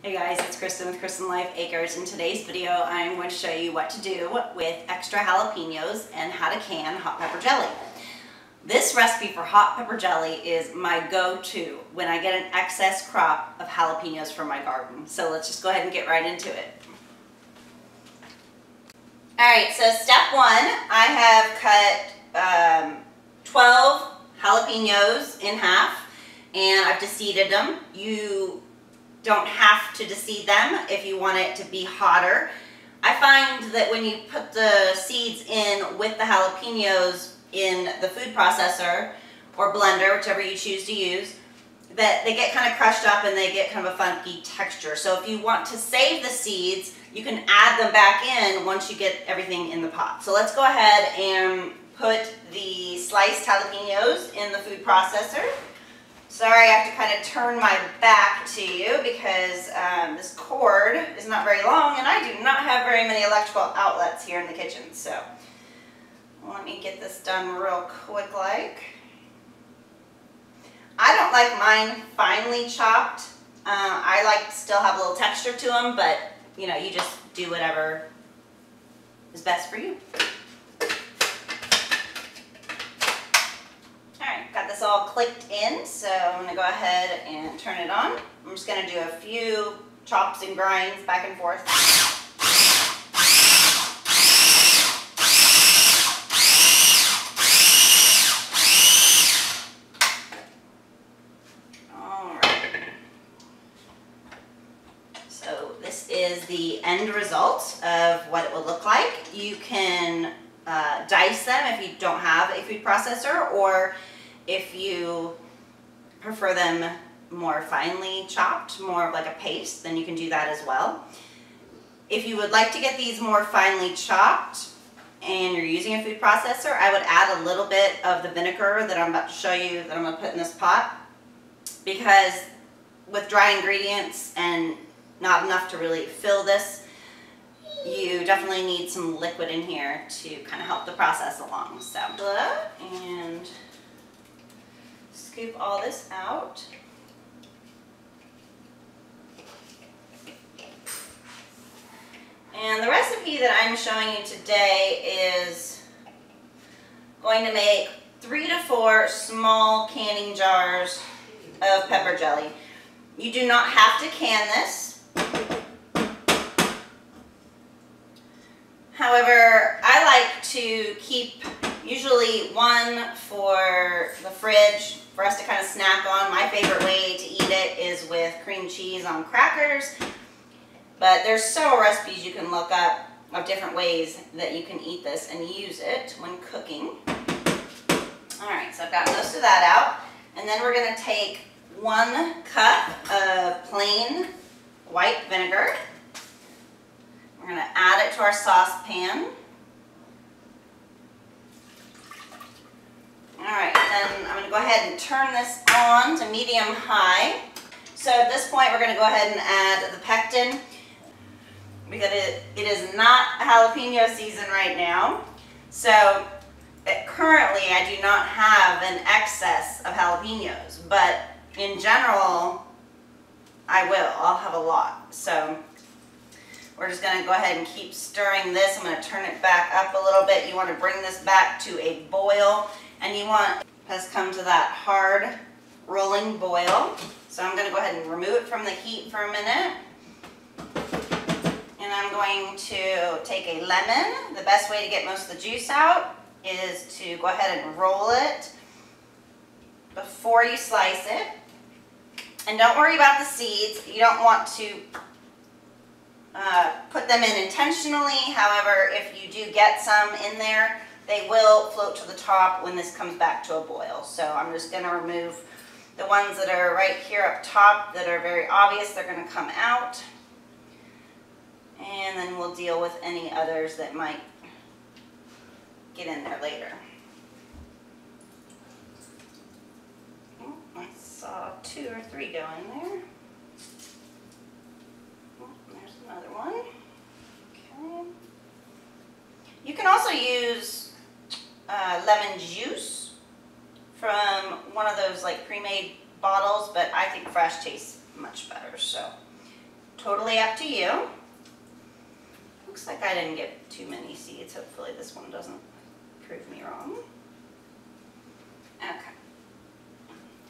Hey guys, it's Kristen with Kristen Life Acres. In today's video, I'm going to show you what to do with extra jalapenos and how to can hot pepper jelly. This recipe for hot pepper jelly is my go-to when I get an excess crop of jalapenos from my garden. So let's just go ahead and get right into it. Alright, so step one, I have cut 12 jalapenos in half and I've deseeded them. You don't have to deseed them if you want it to be hotter. I find that when you put the seeds in with the jalapenos in the food processor or blender, whichever you choose to use, that they get kind of crushed up and they get kind of a funky texture. So if you want to save the seeds, you can add them back in once you get everything in the pot. So let's go ahead and put the sliced jalapenos in the food processor. Sorry, I have to kind of turn my back to you because this cord is not very long and I do not have very many electrical outlets here in the kitchen. So let me get this done real quick like. I don't like mine finely chopped. I like to still have a little texture to them, but you know, you just do whatever is best for you. Got this all clicked in, so I'm going to go ahead and turn it on. I'm just going to do a few chops and grinds back and forth. Alright. So this is the end result of what it will look like. You can dice them if you don't have a food processor, or if you prefer them more finely chopped, more like a paste, then you can do that as well. If you would like to get these more finely chopped and you're using a food processor, I would add a little bit of the vinegar that I'm about to show you that I'm going to put in this pot, because with dry ingredients and not enough to really fill this, you definitely need some liquid in here to kind of help the process along. So, and scoop all this out. And the recipe that I'm showing you today is going to make 3 to 4 small canning jars of pepper jelly. You do not have to can this. However, I like to keep usually one for the fridge for us to kind of snack on. My favorite way to eat it is with cream cheese on crackers, but there's several recipes you can look up of different ways that you can eat this and use it when cooking. Alright, so I've got most of that out, and then we're going to take 1 cup of plain white vinegar. We're going to add it to our saucepan. Alright, then I'm going to go ahead and turn this on to medium-high. So at this point we're going to go ahead and add the pectin, because it is not jalapeno season right now. So currently I do not have an excess of jalapenos, but in general I'll have a lot. So we're just going to go ahead and keep stirring this. I'm going to turn it back up a little bit. You want to bring this back to a boil, and you want it has come to that hard rolling boil. So I'm going to go ahead and remove it from the heat for a minute. And I'm going to take a lemon. The best way to get most of the juice out is to go ahead and roll it before you slice it. And don't worry about the seeds. You don't want to put them in intentionally. However, if you do get some in there, they will float to the top when this comes back to a boil. So I'm just going to remove the ones that are right here up top that are very obvious. They're going to come out. And then we'll deal with any others that might get in there later. Oh, I saw 2 or 3 go in there. There's another one. Okay. You can also use lemon juice from one of those like pre-made bottles, but I think fresh tastes much better. So totally up to you. Looks like I didn't get too many seeds. Hopefully this one doesn't prove me wrong. Okay.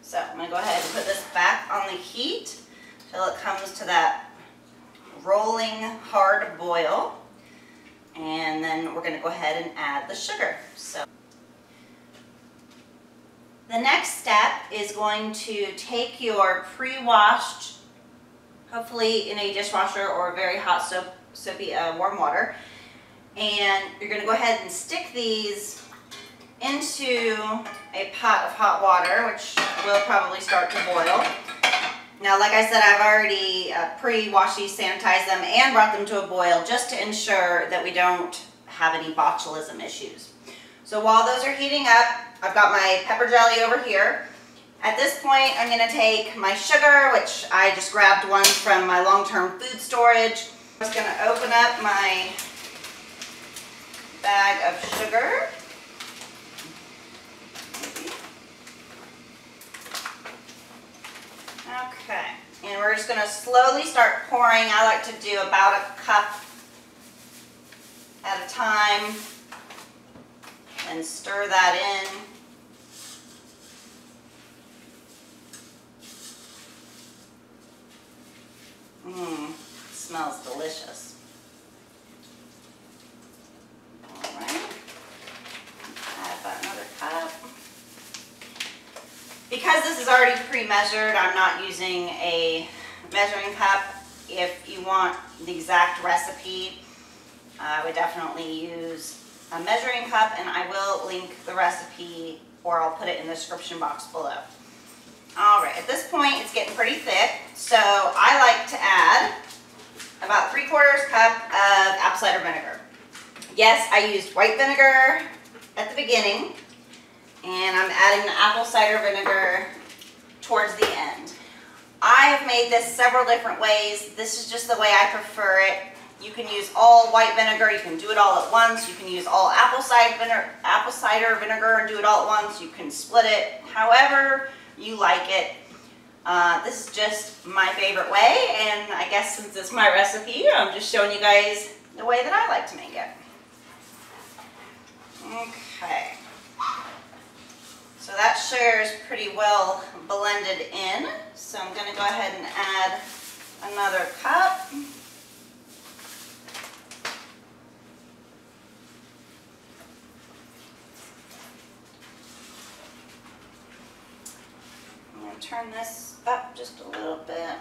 So I'm going to go ahead and put this back on the heat till it comes to that rolling hard boil. And then we're going to go ahead and add the sugar. So the next step is going to take your pre-washed, hopefully in a dishwasher or very hot soapy warm water, and you're going to go ahead and stick these into a pot of hot water, which will probably start to boil. Now, like I said, I've already pre-washed these, sanitized them, and brought them to a boil just to ensure that we don't have any botulism issues. So while those are heating up, I've got my pepper jelly over here. At this point, I'm going to take my sugar, which I just grabbed one from my long-term food storage. I'm just going to open up my bag of sugar. Okay, and we're just going to slowly start pouring. I like to do about a cup at a time and stir that in. Smells delicious. All right, add about another cup. Because this is already pre-measured, I'm not using a measuring cup. If you want the exact recipe, I would definitely use a measuring cup, and I will link the recipe, or I'll put it in the description box below. All right, at this point it's getting pretty thick, so I like to add about 3/4 cup of apple cider vinegar. Yes, I used white vinegar at the beginning, and I'm adding the apple cider vinegar towards the end. I have made this several different ways. This is just the way I prefer it. You can use all white vinegar, you can do it all at once. You can use all apple cider vinegar and do it all at once. You can split it however you like it. This is just my favorite way, and I guess since it's my recipe, I'm just showing you guys the way that I like to make it. Okay. So that sugar is pretty well blended in. So I'm going to go ahead and add another cup. I'm going to turn this up just a little bit.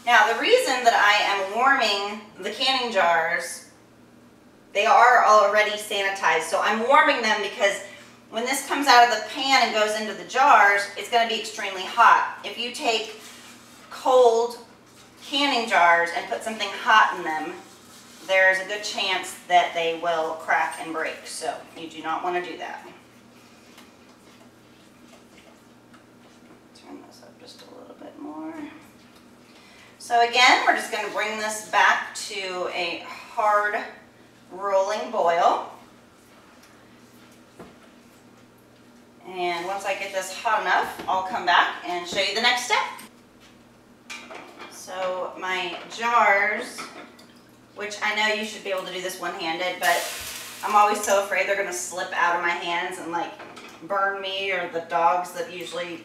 Now, the reason that I am warming the canning jars, they are already sanitized, so I'm warming them because when this comes out of the pan and goes into the jars, it's going to be extremely hot. If you take cold canning jars and put something hot in them, there's a good chance that they will crack and break, so you do not want to do that. Turn this up just a little bit more. So again, we're just going to bring this back to a hard rolling boil. And once I get this hot enough, I'll come back and show you the next step. So my jars, which I know you should be able to do this one-handed, but I'm always so afraid they're going to slip out of my hands and like burn me or the dogs that usually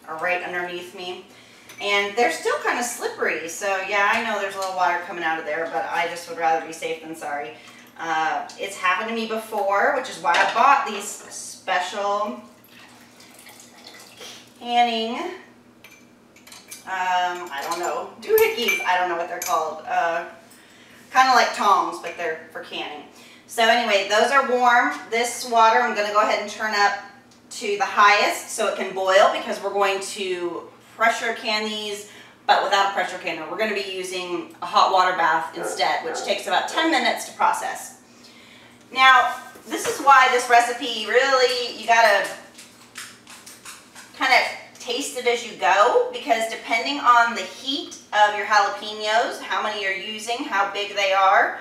are right underneath me. And they're still kind of slippery, so yeah, I know there's a little water coming out of there, but I just would rather be safe than sorry. It's happened to me before, which is why I bought these special canning, I don't know, doohickeys, I don't know what they're called. Kind of like tongs, but they're for canning. So anyway, those are warm. This water I'm going to go ahead and turn up to the highest so it can boil, because we're going to pressure can these, but without a pressure canner. We're going to be using a hot water bath instead, which takes about 10 minutes to process. Now, this is why this recipe really, you got to kind of taste it as you go, because depending on the heat of your jalapenos, how many you're using, how big they are,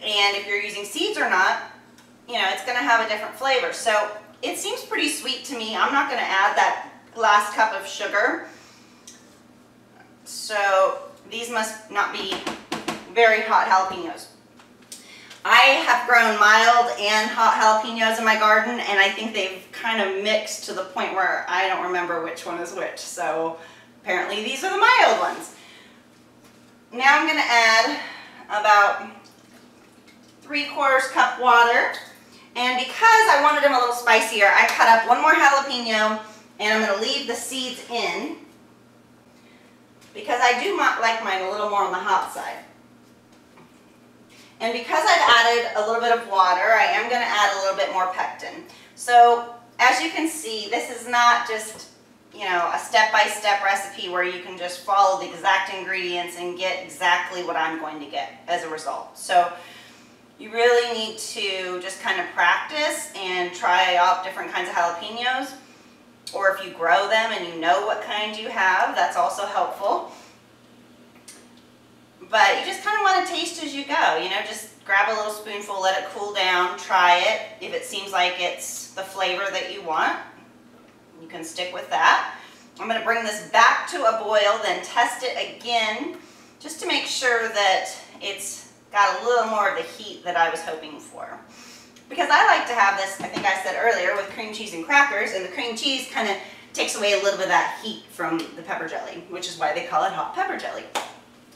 and if you're using seeds or not, you know, it's going to have a different flavor. So it seems pretty sweet to me. I'm not going to add that last cup of sugar. So these must not be very hot jalapenos. I have grown mild and hot jalapenos in my garden, and I think they've kind of mixed to the point where I don't remember which one is which. So apparently these are the mild ones. Now I'm going to add about 3/4 cup water. And because I wanted them a little spicier, I cut up one more jalapeno, and I'm going to leave the seeds in because I do like mine a little more on the hot side. And because I've added a little bit of water, I am going to add a little bit more pectin. So as you can see, this is not just, you know, a step-by-step recipe where you can just follow the exact ingredients and get exactly what I'm going to get as a result. So you really need to just kind of practice and try out different kinds of jalapenos. Or if you grow them and you know what kind you have, that's also helpful. But you just kind of want to taste as you go. You know, just grab a little spoonful, let it cool down, try it. If it seems like it's the flavor that you want, you can stick with that. I'm going to bring this back to a boil, then test it again, just to make sure that it's got a little more of the heat that I was hoping for. Because I like to have this, I think I said earlier, with cream cheese and crackers, and the cream cheese kind of takes away a little bit of that heat from the pepper jelly, which is why they call it hot pepper jelly.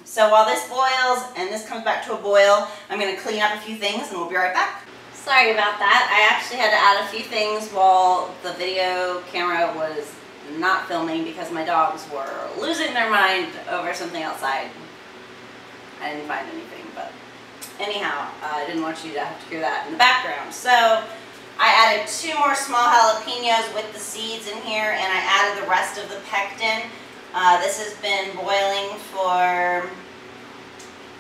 So while this boils and this comes back to a boil, I'm going to clean up a few things and we'll be right back. Sorry about that. I actually had to add a few things while the video camera was not filming because my dogs were losing their mind over something outside. I didn't find anything, but anyhow, I didn't want you to have to hear that in the background. So I added 2 more small jalapenos with the seeds in here, and I added the rest of the pectin. This has been boiling for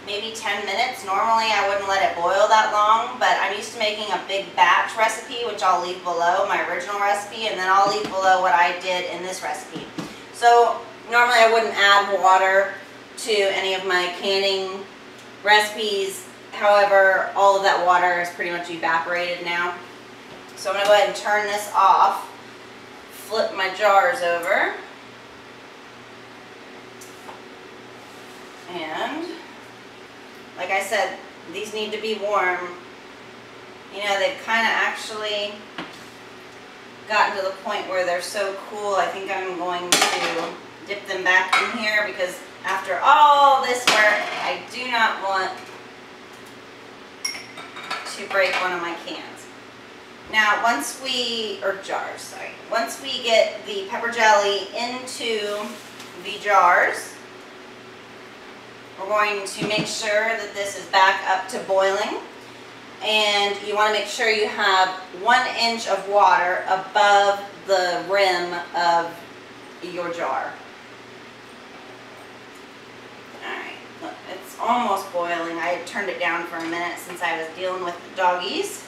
maybe 10 minutes. Normally I wouldn't let it boil that long, but I'm used to making a big batch recipe, which I'll leave below, my original recipe, and then I'll leave below what I did in this recipe. So normally I wouldn't add water to any of my canning recipes. However, all of that water is pretty much evaporated now. So I'm going to go ahead and turn this off, flip my jars over, and like I said, these need to be warm. You know, they've kind of actually gotten to the point where they're so cool. I think I'm going to dip them back in here because after all this work, I do not want to break one of my cans. Now, once we get the pepper jelly into the jars, we're going to make sure that this is back up to boiling. And you want to make sure you have 1 inch of water above the rim of your jar. Alright, look, it's almost boiling. I turned it down for a minute since I was dealing with the doggies.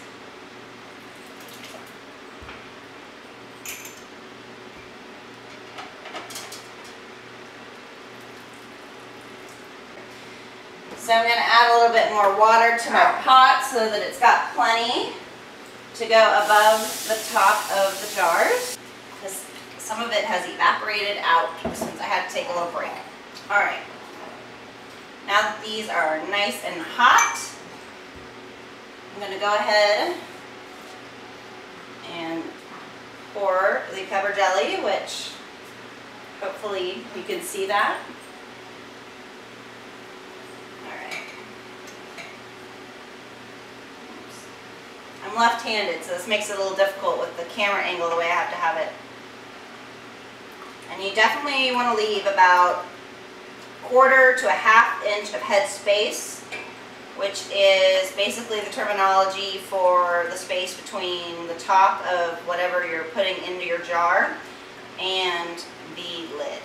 So I'm going to add a little bit more water to my pot so that it's got plenty to go above the top of the jars, because some of it has evaporated out since I had to take a little break. Alright, now that these are nice and hot, I'm going to go ahead and pour the pepper jelly, which hopefully you can see that. I'm left-handed, so this makes it a little difficult with the camera angle the way I have to have it. And you definitely want to leave about 1/4 to 1/2 inch of headspace, which is basically the terminology for the space between the top of whatever you're putting into your jar and the lid.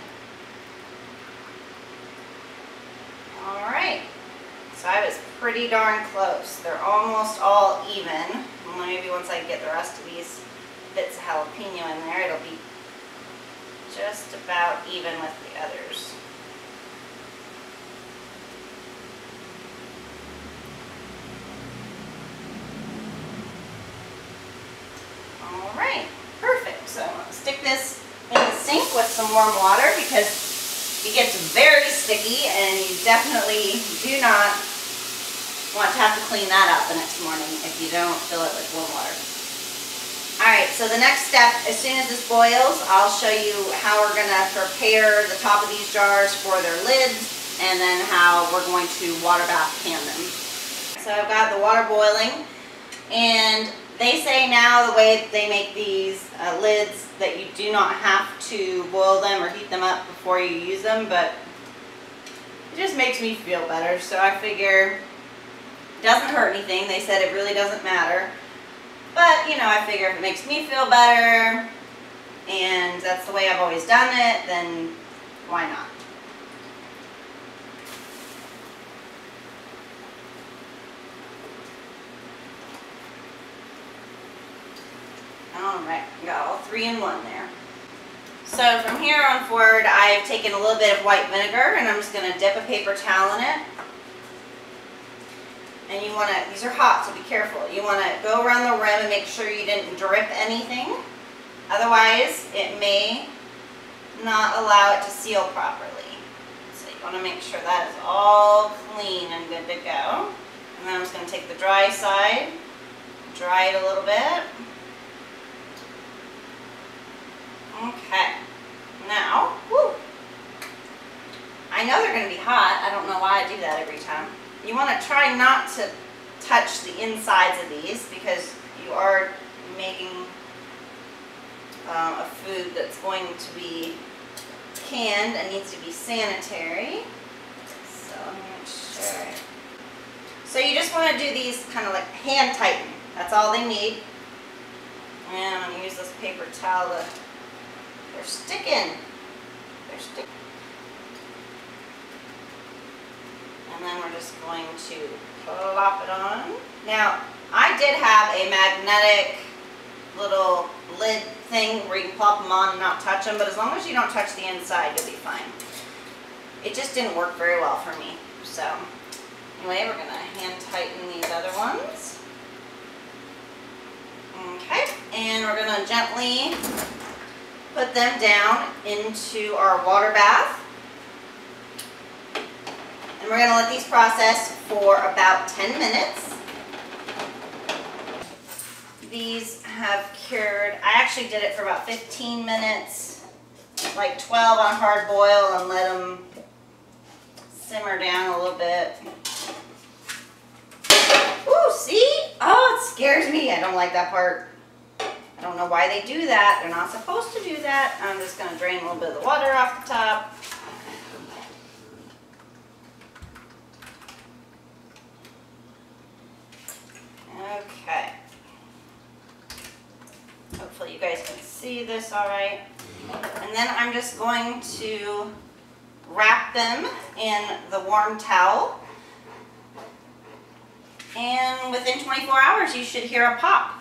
Alright, so I was pretty darn close. They're almost all even. Maybe once I get the rest of these bits of jalapeno in there, it'll be just about even with the others. Alright, perfect. So I'm going to stick this in the sink with some warm water because It gets very sticky, and you definitely do not want to have to clean that up the next morning if you don't fill it with warm water. Alright, so the next step, as soon as this boils, I'll show you how we're going to prepare the top of these jars for their lids, and then how we're going to water bath can them. So I've got the water boiling, and they say now the way that they make these lids that you do not have to boil them or heat them up before you use them, but it just makes me feel better, so I figure it doesn't hurt anything. They said it really doesn't matter. But, you know, I figure if it makes me feel better, and that's the way I've always done it, then why not? Alright, got all 3 in 1 there. So from here on forward, I've taken a little bit of white vinegar, and I'm just going to dip a paper towel in it. And you want to, these are hot, so be careful. You want to go around the rim and make sure you didn't drip anything. Otherwise, it may not allow it to seal properly. So you want to make sure that is all clean and good to go. And then I'm just going to take the dry side, dry it a little bit. Okay. Now, whoo, I know they're going to be hot. I don't know why I do that every time. You want to try not to touch the insides of these because you are making a food that's going to be canned and needs to be sanitary. So let me make sure. So you just want to do these kind of like hand tighten. That's all they need. And I'm going to use this paper towel to, they're sticking. They're sticking. And then we're just going to plop it on. Now, I did have a magnetic little lid thing where you can plop them on and not touch them, but as long as you don't touch the inside, you'll be fine. It just didn't work very well for me. So, anyway, we're going to hand tighten these other ones. Okay, and we're going to gently put them down into our water bath. And we're going to let these process for about 10 minutes. These have cured. I actually did it for about 15 minutes, like 12 on hard boil, and let them simmer down a little bit. Ooh, see? Oh, it scares me. I don't like that part. I don't know why they do that. They're not supposed to do that. I'm just going to drain a little bit of the water off the top. Okay. Hopefully you guys can see this all right. And then I'm just going to wrap them in the warm towel. And within 24 hours you should hear a pop.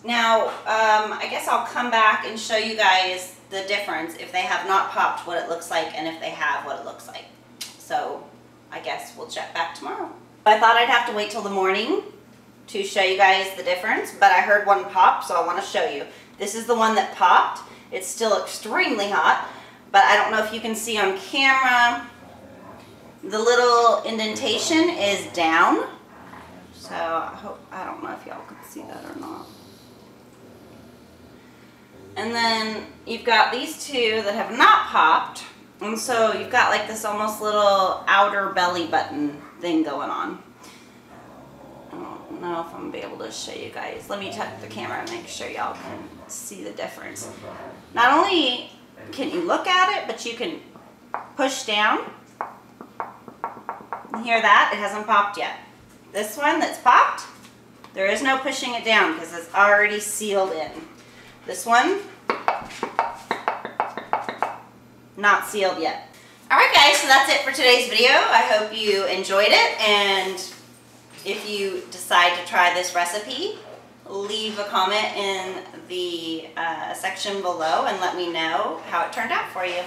Now, I guess I'll come back and show you guys the difference if they have not popped, what it looks like, and if they have, what it looks like. So I guess we'll check back tomorrow. I thought I'd have to wait till the morning to show you guys the difference, but I heard one pop, so I want to show you. This is the one that popped. It's still extremely hot, but I don't know if you can see on camera, the little indentation is down. So I don't know if y'all can see that or not. And then you've got these two that have not popped, and so you've got like this almost little outer belly button thing going on. I don't know if I'm going to be able to show you guys. Let me touch the camera and make sure y'all can see the difference. Not only can you look at it, but you can push down. You hear that? It hasn't popped yet. This one that's popped, there is no pushing it down because it's already sealed in. This one, not sealed yet. Alright guys, so that's it for today's video. I hope you enjoyed it, and if you decide to try this recipe, leave a comment in the section below and let me know how it turned out for you.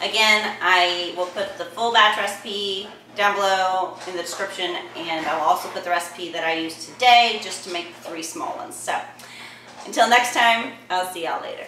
Again, I will put the full batch recipe down below in the description, and I'll also put the recipe that I used today just to make the 3 small ones. So, until next time, I'll see y'all later.